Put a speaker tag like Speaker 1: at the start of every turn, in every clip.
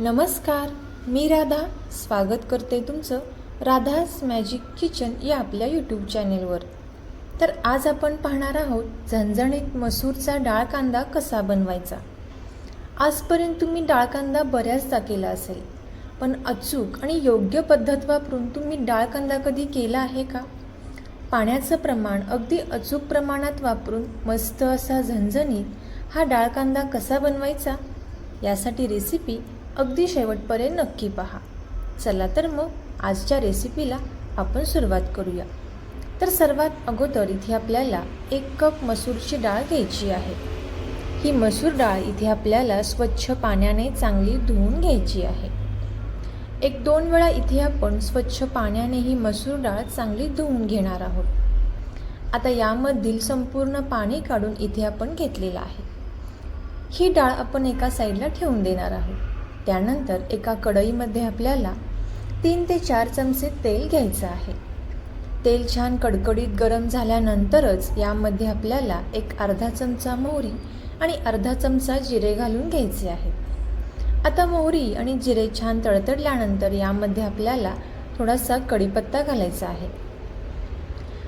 Speaker 1: नमस्कार, मी राधा स्वागत करते तुमचं राधास मॅजिक किचन या आपल्या यूट्यूब चॅनेलवर। तर आज आपण पाहणार आहोत झणझणीत मसूरचा डाळ कांदा कसा बनवायचा। आजपर्यंत तुम्ही डाळ कांदा बऱ्याचदा केला असेल, पण अचूक आणि योग्य पद्धत वापरून तुम्ही डाळ कांदा कधी केला आहे का? पाण्याचं प्रमाण अगदी अचूक प्रमाणात वापरून मस्त असा झणझणीत हा डाळ कांदा कसा बनवायचा, यासाठी रेसिपी अगदी शेवटपर्यंत नक्की पहा। चला तर मग आजच्या रेसिपीला आपण सुरुवात करूया। तर सर्वात अगोदर इथे आपल्याला 1 कप मसूरची डाळ घ्यायची आहे। ही मसूर डाळ इथे आपल्याला स्वच्छ पाण्याने चांगली धुवून घ्यायची आहे। 1-2 वेळा इथे आपण स्वच्छ पाण्याने ही मसूर डाळ चांगली धुवून घेणार आहोत। आता यामधील संपूर्ण पाणी काढून इथे आपण घेतलेलं आहे। ही डाळ आपण एका साईडला ठेवून देणार आहोत। त्यानंतर एका कढईमध्ये आपल्याला 3 ते 4 चमचे तेल घ्यायचं आहे। तेल छान कडकडीत गरम झाल्यानंतरच यामध्ये आपल्याला एक अर्धा चमचा मोहरी आणि अर्धा चमचा जिरे घालून घ्यायचे आहे। आता मोहरी आणि जिरे छान तडतडल्यानंतर यामध्ये आपल्याला थोडासा कढीपत्ता घालायचा आहे।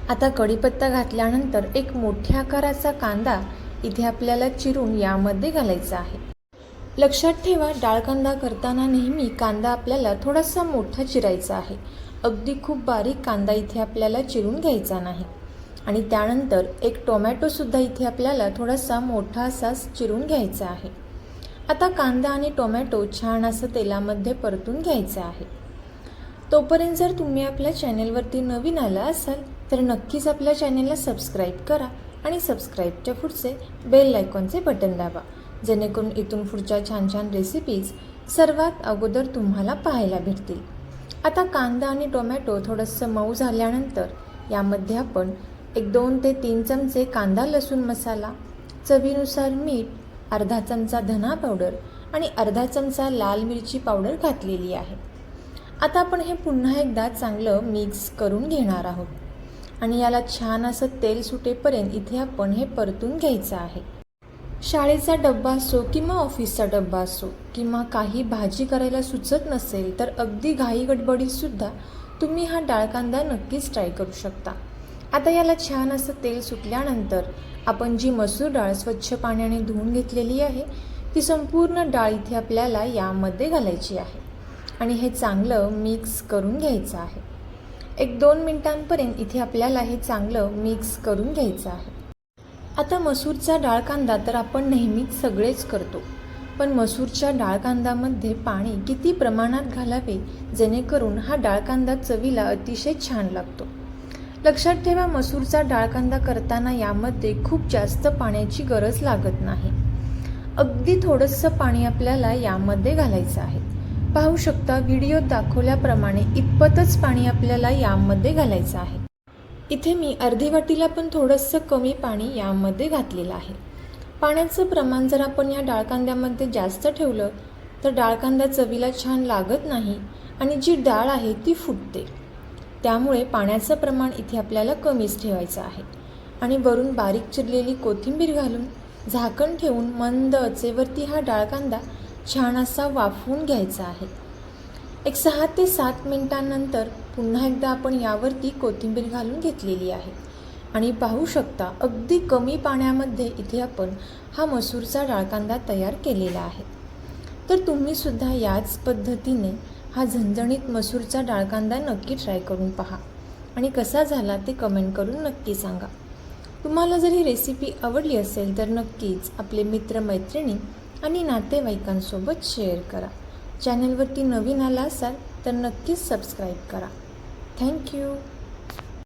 Speaker 1: आता कढीपत्ता घातल्यानंतर एक मोठ्या आकाराचा कांदा इथे आपल्याला चिरून यामध्ये घालायचा आहे। लक्षात ठेवा, डाळ कांदा करताना नेहमी कांदा आपल्याला थोडासा मोठा चिरायचा आहे। अगदी खूप बारीक कांदा इथे आपल्याला चिरून घ्यायचा नाही। आणि त्यानंतर एक टोमॅटो सुद्धा इथे आपल्याला थोडासा मोठा असा चिरून घ्यायचा आहे। आता कांदा आणि टोमॅटो छान असं तेलामध्ये परतून घ्यायचं आहे। तोपर्यंत जर तुम्ही आपल्या चॅनेलवरती नवीन आला असाल तर नक्कीच आपल्या चॅनेलला सबस्क्राईब करा आणि सबस्क्राईबच्या पुढचे बेल आयकॉनचे बटन दाबा, जेणेकरून इथून पुढच्या छान छान रेसिपीज सर्वात अगोदर तुम्हाला पाहायला भेटतील। आता कांदा आणि टोमॅटो थोडंसं मऊ झाल्यानंतर यामध्ये आपण 1-2 ते 3 चमचे कांदा लसूण मसाला, चवीनुसार मीठ, अर्धा चमचा धना पावडर आणि अर्धा चमचा लाल मिरची पावडर घातलेली आहे। आता आपण हे पुन्हा एकदा चांगलं मिक्स करून घेणार आहोत आणि याला छान असं तेल सुटेपर्यंत इथे आपण हे परतून घ्यायचं आहे। शाळेचा डब्बा असो किंवा ऑफिसचा डब्बा असो किंवा काही भाजी करायला सुचत नसेल तर अगदी घाई गडबडीत सुद्धा तुम्ही हा डाळ कांदा नक्कीच ट्राय करू शकता। आता याला छान असं तेल सुटल्यानंतर आपण जी मसूर डाळ स्वच्छ पाण्याने धुवून घेतलेली आहे ती संपूर्ण डाळ इथे आपल्याला यामध्ये घालायची आहे आणि हे चांगलं मिक्स करून घ्यायचं आहे। 1-2 मिनिटांपर्यंत इथे आपल्याला हे चांगलं मिक्स करून घ्यायचं आहे। आता मसूरचा डाळ कांदा तर आपण नेहमीच सगळेच करतो, पण मसूरच्या डाळ कांदामध्ये पाणी किती प्रमाणात घालावे जेणेकरून हा डाळ कांदा चवीला अतिशय छान लागतो। लक्षात ठेवा, मसूरचा डाळ कांदा करताना यामध्ये खूप जास्त पाण्याची गरज लागत नाही। अगदी थोडंसं पाणी आपल्याला यामध्ये घालायचं आहे। पाहू शकता, व्हिडिओत दाखवल्याप्रमाणे इतपतच पाणी आपल्याला यामध्ये घालायचं आहे। इथे मी अर्धी वाटीला पण थोडंसं कमी पाणी यामध्ये घातलेलं आहे। पाण्याचं प्रमाण जर आपण या डाळ कांद्यामध्ये जास्त ठेवलं तर डाळ कांदा चवीला छान लागत नाही आणि जी डाळ आहे ती फुटते। त्यामुळे पाण्याचं प्रमाण इथे आपल्याला कमीच ठेवायचं आहे आणि वरून बारीक चिरलेली कोथिंबीर घालून झाकण ठेवून मंद आचेवरती हा डाळ कांदा छान असा वाफवून घ्यायचा आहे। एक 6 ते 7 मिनिटांनंतर पुन्हा एकदा आपण यावरती कोथिंबीर घालून घेतलेली आहे आणि पाहू शकता, अगदी कमी पाण्यामध्ये इथे आपण हा मसूरचा डाळ कांदा तयार केलेला आहे। तर तुम्ही सुद्धा याच पद्धतीने हा झणझणीत मसूरचा डाळ कांदा नक्की ट्राय करून पहा आणि कसा झाला ते कमेंट करून नक्की सांगा। तुम्हाला जर ही रेसिपी आवडली असेल तर नक्कीच आपले मित्रमैत्रिणी आणि नातेवाईकांसोबत शेअर करा। चॅनलवरती नवीन आला असाल तर नक्कीच सबस्क्राईब करा। थँक्यू।